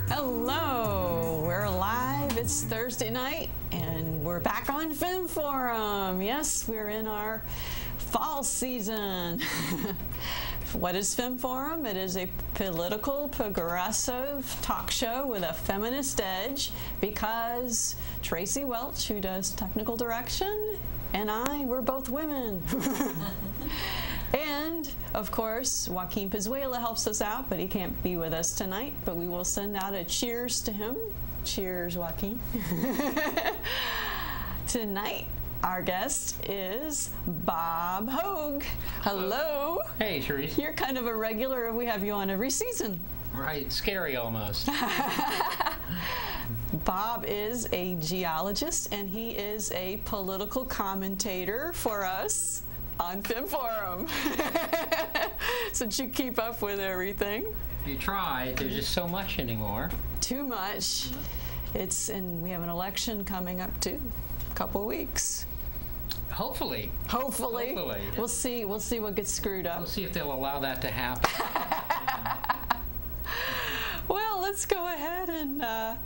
Hello, we're live. It's Thursday night and we're back on Film Forum. Yes, we're in our fall season. What is Film Forum? It is a political, progressive talk show with a feminist edge because Tracy Welch, who does technical direction, and we're both women. And, of course, Joaquin Pizuela helps us out, but he can't be with us tonight. But we will send out a cheers to him. Cheers, Joaquin. Tonight, our guest is Bob Hogue. Hello. Hey, Chyrisse. You're kind of a regular. We have you on every season. Right, scary almost. Bob is a geologist, and he is a political commentator for us on Film Forum. Since you keep up with everything. You try. There's just so much anymore. Too much. And we have an election coming up too. A couple of weeks. Hopefully. Hopefully. We'll see what gets screwed up. We'll see if they'll allow that to happen. Well, let's go ahead and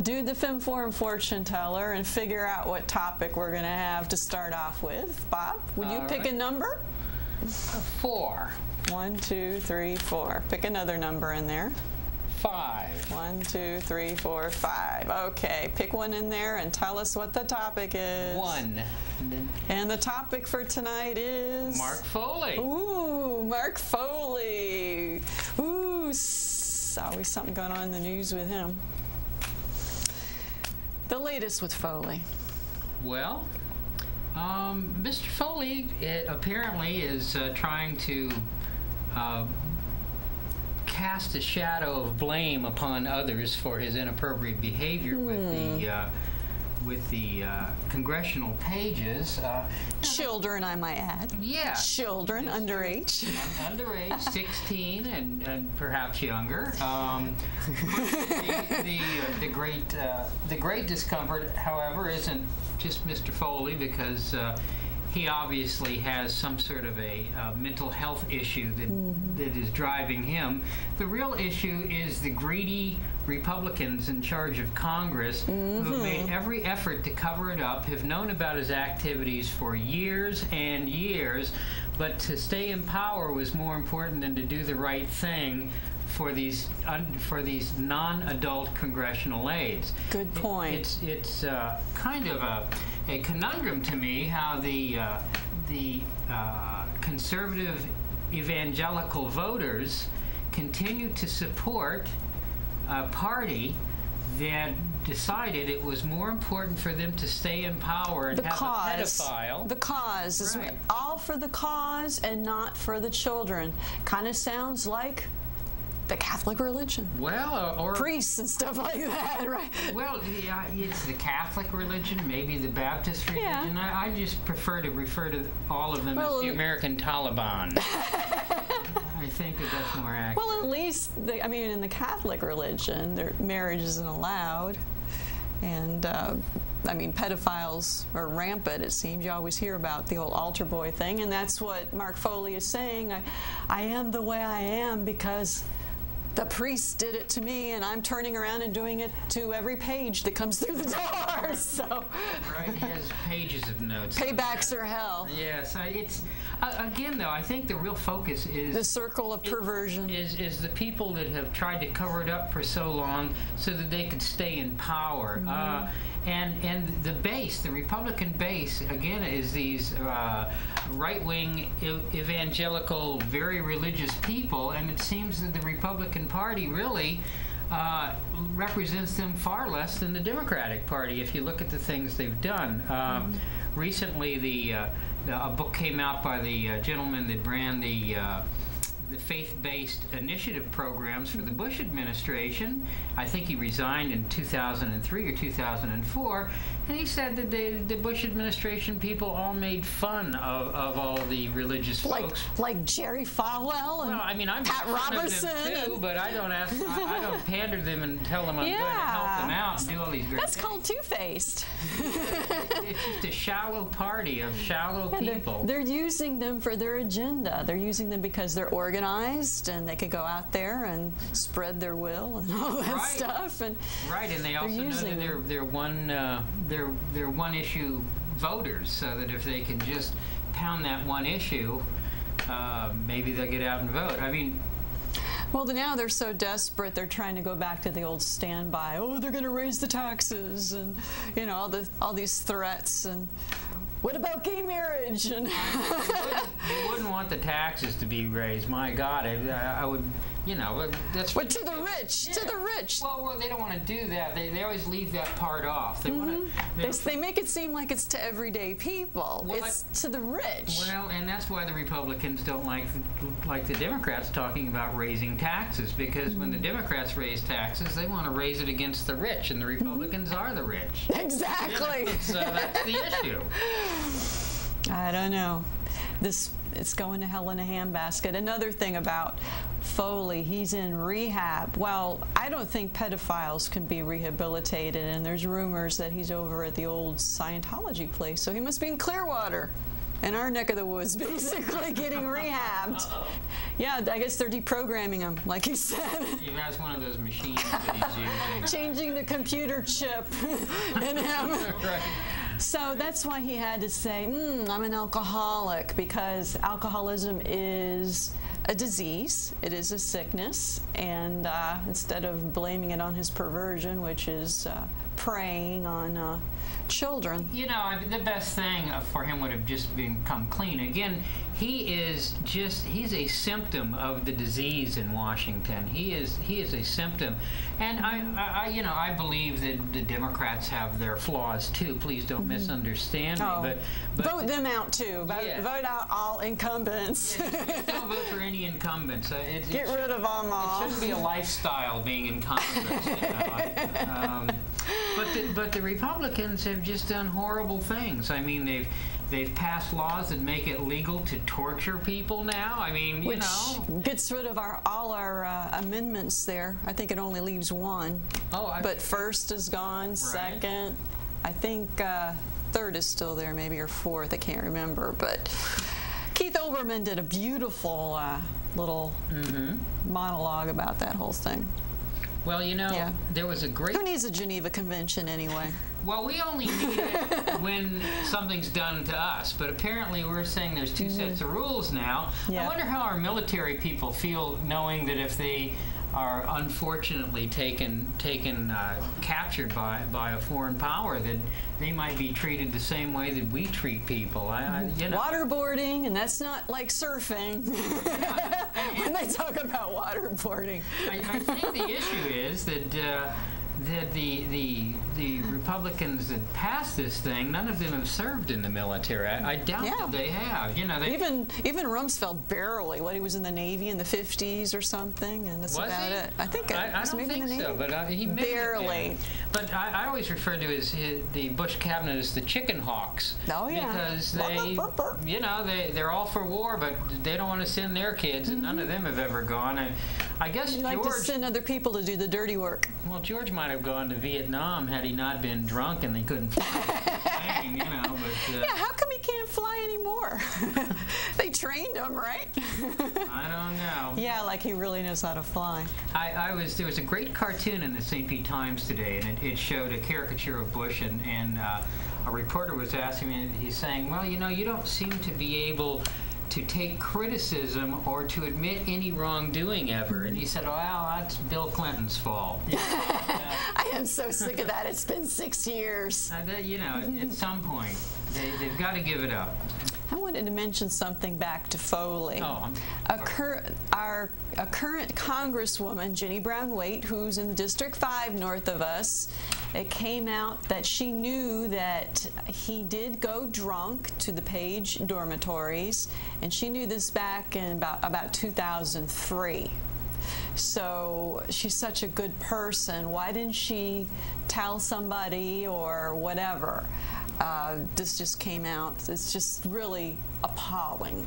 do the Film Forum fortune teller and figure out what topic we're going to have to start off with. Bob, would you pick a number? 4. 1, 2, 3, 4. Pick another number in there. 5. 1, 2, 3, 4, 5. Okay, pick one in there and tell us what the topic is. 1. And the topic for tonight is Mark Foley. Ooh, Mark Foley. Ooh, always something going on in the news with him. The latest with Foley. Well, Mr. Foley apparently is trying to cast a shadow of blame upon others for his inappropriate behavior with the congressional pages. Children, I might add. Yeah. Children, underage. Underage, 16 and perhaps younger. The great discomfort, however, isn't just Mr. Foley, because he obviously has some sort of a mental health issue that is driving him. The real issue is the greedy Republicans in charge of Congress who have made every effort to cover it up, have known about his activities for years and years, but to stay in power was more important than to do the right thing for these non-adult congressional aides. Good point. It's kind of a conundrum to me how the conservative evangelical voters continue to support a party that decided it was more important for them to stay in power and have a pedophile. The cause is all for the cause and not for the children. Kind of sounds like the Catholic religion. Well, or priests and stuff like that, right? Well, yeah, it's the Catholic religion, maybe the Baptist religion. Yeah. I just prefer to refer to all of them as the American Taliban. I think that's more accurate. Well, at least, I mean, in the Catholic religion, marriage isn't allowed. And, I mean, pedophiles are rampant, it seems. You always hear about the old altar boy thing, and that's what Mark Foley is saying. I am the way I am because the priest did it to me, and I'm turning around and doing it to every page that comes through the door. So, right, he has pages of notes. Paybacks are hell. Yes, it's again though. I think the real focus is the circle of perversion. Is the people that have tried to cover it up for so long so that they could stay in power. And the base, the Republican base, again, is these right-wing, evangelical, very religious people, and it seems that the Republican Party really represents them far less than the Democratic Party, if you look at the things they've done. Recently, a book came out by the gentleman that ran the faith-based initiative programs for the Bush administration. I think he resigned in 2003 or 2004, And he said that the Bush administration people all made fun of all the religious folks. Like Jerry Falwell and well, I mean, I'm Pat Robertson. Of them too, but I don't pander to them and tell them I'm going to help them out and do all these great That's things. called two-faced. It's just a shallow party of shallow people. They're using them for their agenda. They're using them because they're organized and they could go out there and spread their will and all that stuff. And and they also know that they're one issue voters, so that if they can just pound that one issue, maybe they'll get out and vote. I mean, well, now they're so desperate, they're trying to go back to the old standby. Oh, they're going to raise the taxes, and you know, all these threats. And what about gay marriage? And you wouldn't want the taxes to be raised. My God, I would. You know, that's. But to the rich, to the rich. Well, they don't want to do that. They always leave that part off. They want to. They make it seem like it's to everyday people. Well, it's to the rich. Well, and that's why the Republicans don't like the Democrats talking about raising taxes, because when the Democrats raise taxes, they want to raise it against the rich, and the Republicans are the rich. Exactly. You know, so that's the issue. I don't know. It's going to hell in a handbasket. Another thing about Foley, he's in rehab. Well, I don't think pedophiles can be rehabilitated, and there's rumors that he's over at the old Scientology place, so he must be in Clearwater, in our neck of the woods, basically getting rehabbed. Yeah, I guess they're deprogramming him, like he said. He has one of those machines that he's using. Changing the computer chip in him. Right. So that's why he had to say, I'm an alcoholic, because alcoholism is a disease. It is a sickness. And instead of blaming it on his perversion, which is preying on children. You know, the best thing for him would have just been come clean. Again, he's a symptom of the disease in Washington. He is a symptom. And I believe that the Democrats have their flaws too. Please don't misunderstand me. But vote them out too. Vote out all incumbents. Don't vote for any incumbents. Get rid of them all. It shouldn't be a lifestyle being incumbents. But the Republicans have just done horrible things. I mean, they've passed laws that make it legal to torture people now. I mean, Which gets rid of all our amendments there. I think it only leaves one. But first is gone, second. I think third is still there, maybe, or fourth. I can't remember. But Keith Olbermann did a beautiful little monologue about that whole thing. Well, you know, there was a great... Who needs a Geneva Convention anyway? Well, we only need it when something's done to us, but apparently we're saying there's two sets of rules now. I wonder how our military people feel knowing that if they are unfortunately captured by a foreign power, that they might be treated the same way that we treat people. You know. Waterboarding, and that's not like surfing. When they talk about waterboarding. I think the issue is that the Republicans that passed this thing, none of them have served in the military. I doubt that they have. You know, even Rumsfeld barely. He was in the Navy in the 50s or something, and that's about it. I think I don't maybe think in the Navy. so, but he may barely. But I always refer to the Bush cabinet as the chicken hawks. Oh yeah. Because they're all for war, but they don't want to send their kids, and none of them have ever gone. I guess George like to send other people to do the dirty work. Well, George might have gone to Vietnam had he not been drunk and he couldn't fly. You know, but how come he can't fly anymore? They trained him, right? I don't know. Yeah, like he really knows how to fly. There was a great cartoon in the St. Pete Times today, and it showed a caricature of Bush, and a reporter was asking me, he's saying, well, you know, you don't seem to be able to take criticism or to admit any wrongdoing ever. And he said, well, that's Bill Clinton's fault. I am so sick of that. It's been 6 years. You know, at some point, they've got to give it up. I wanted to mention something back to Foley. A current Congresswoman, Jenny Brown-Waite, who's in District 5 north of us, it came out that she knew that he did go drunk to the Page dormitories, and she knew this back in about 2003. So she's such a good person. Why didn't she tell somebody or whatever? This just came out. It's just really appalling.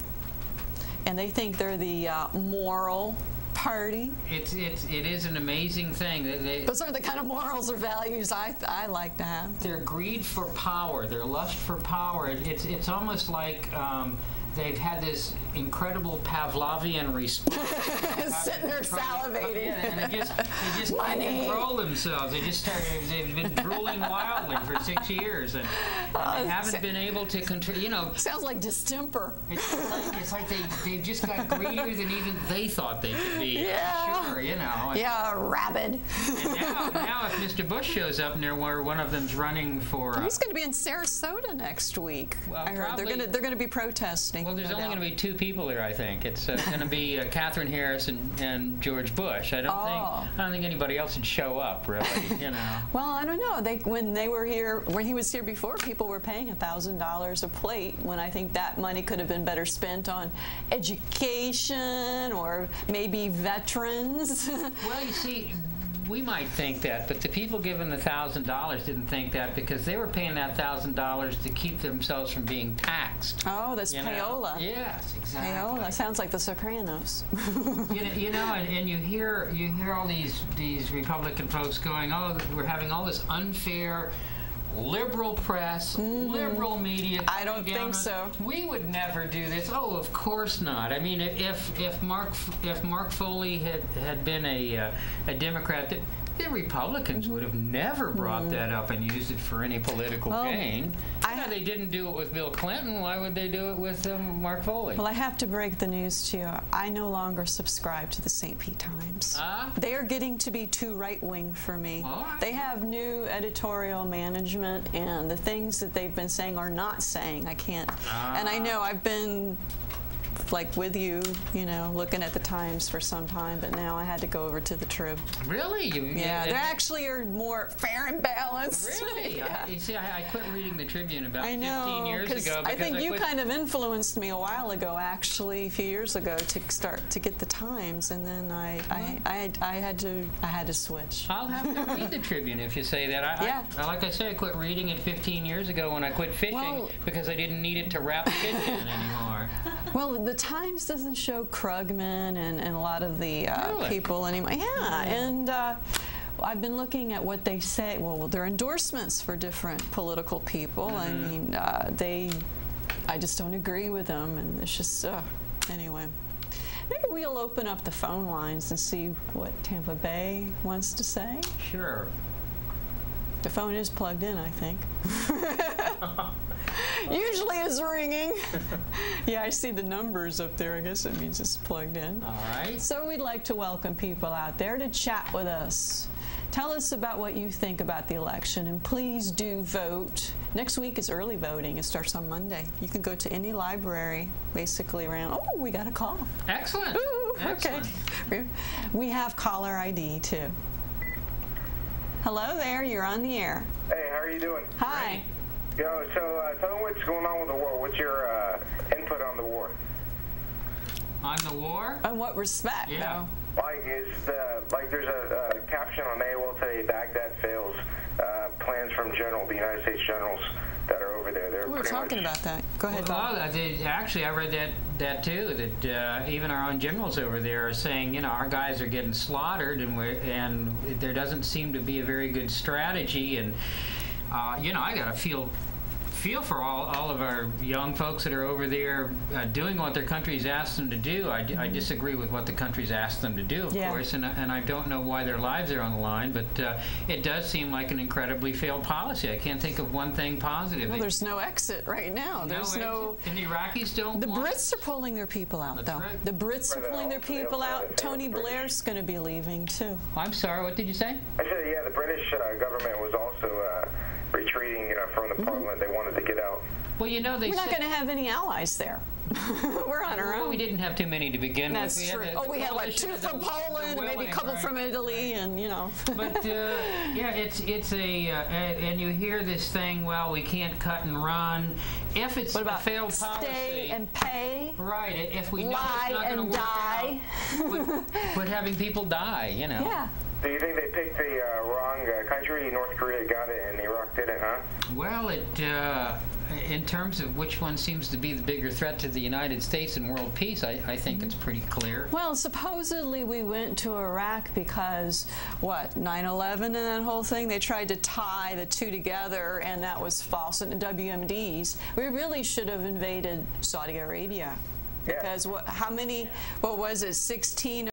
And they think they're the moral party. It is an amazing thing. Those are the kind of morals or values I like to have. Their greed for power, their lust for power. It's almost like they've had this incredible Pavlovian response. Sitting there salivating. And they just can't control themselves. They've been drooling wildly for 6 years, and they haven't been able to control. You know, sounds like distemper. It's like they've just got greedier than even they thought they could be. Yeah. Sure, you know. Yeah, rabid. And now if Mr. Bush shows up near where one of them's running for, he's going to be in Sarasota next week. Well, I heard they're going to be protesting. Well, there's only going to be 2 people there, I think. It's going to be Catherine Harris and George Bush. I don't think anybody else would show up, really. You know. Well, I don't know. When they were here, when he was here before, people were paying $1,000 a plate. When I think that money could have been better spent on education or maybe veterans. Well, you see, we might think that, but the people given the $1,000 didn't think that, because they were paying that $1,000 to keep themselves from being taxed. Oh, that's payola. Yes, exactly. Payola sounds like The Sopranos. you know, and you hear all these Republican folks going, oh, we're having all this unfair liberal press, liberal media. I don't think so. We would never do this. Oh, of course not. I mean, if Mark Foley had been a Democrat, the Republicans would have never brought that up and used it for any political gain. They didn't do it with Bill Clinton. Why would they do it with Mark Foley? Well, I have to break the news to you. I no longer subscribe to the St. Pete Times. They are getting to be too right-wing for me. They have new editorial management, and the things that they've been saying or not saying, I can't. And I know I've been like with you, you know, looking at the Times for some time, but now I had to go over to the Trib. Really? Yeah, they actually are more fair and balanced. Really? Yeah. You see, I quit reading the Tribune about 15 years ago. Because I think you kind of influenced me a while ago, actually, a few years ago, to start to get the Times, and then I had to switch. I'll have to read the Tribune if you say that. Like I said, I quit reading it 15 years ago when I quit fishing, because I didn't need it to wrap fish in anymore. Well, the Times doesn't show Krugman and a lot of the people anymore. Yeah, and I've been looking at what they say. Well, their endorsements for different political people. I mean, I just don't agree with them, and it's just anyway. Maybe we'll open up the phone lines and see what Tampa Bay wants to say. Sure. The phone is plugged in, I think. Usually it's ringing. Yeah, I see the numbers up there. I guess it means it's plugged in. All right. So we'd like to welcome people out there to chat with us. Tell us about what you think about the election, and please do vote. Next week is early voting. It starts on Monday. You can go to any library, basically around. Oh, we got a call. Excellent. Ooh, Excellent. Okay. We have caller ID too. Hello there. You're on the air. Hey, how are you doing? Hi. Great. Yo, so tell me what's going on with the war. What's your input on the war? On the war? In what respect, though? Like, there's a caption on AOL today, Baghdad fails. Plans from the United States generals that are over there. We were talking about that. Go ahead, Bob. Well, actually, I read that too, that even our own generals over there are saying, you know, our guys are getting slaughtered, and there doesn't seem to be a very good strategy. And, you know, I got to feel for all of our young folks that are over there doing what their country's asked them to do. I disagree with what the country's asked them to do, of course, and I don't know why their lives are on the line, but it does seem like an incredibly failed policy. I can't think of one thing positive. Well, there's no exit right now. There's no. And the Iraqis don't. The Brits are pulling their people out, though. Right. The Brits are pulling their people out. Tony Blair's going to be leaving too. I'm sorry. What did you say? I said, yeah, the British government was also retreating from the parliament. They wanted to get out. Well, you know, we're not going to have any allies there. We're on our Well, own. we didn't have too many to begin with. That's true. We had like 2 from Poland, and maybe a couple from Italy, and you know. But yeah, it's a and you hear this thing. Well, we can't cut and run. If it's What about a failed stay policy, and pay? right? If we know it's Lie not going to and work die. out, quit having people die. You know. Yeah. Do you think they picked the wrong country? North Korea got it and Iraq didn't, huh? Well, in terms of which one seems to be the bigger threat to the United States and world peace, I think it's pretty clear. Well, supposedly we went to Iraq because, what, 9/11 and that whole thing? They tried to tie the two together, and that was false. And WMDs, we really should have invaded Saudi Arabia. Because how many, what was it, 16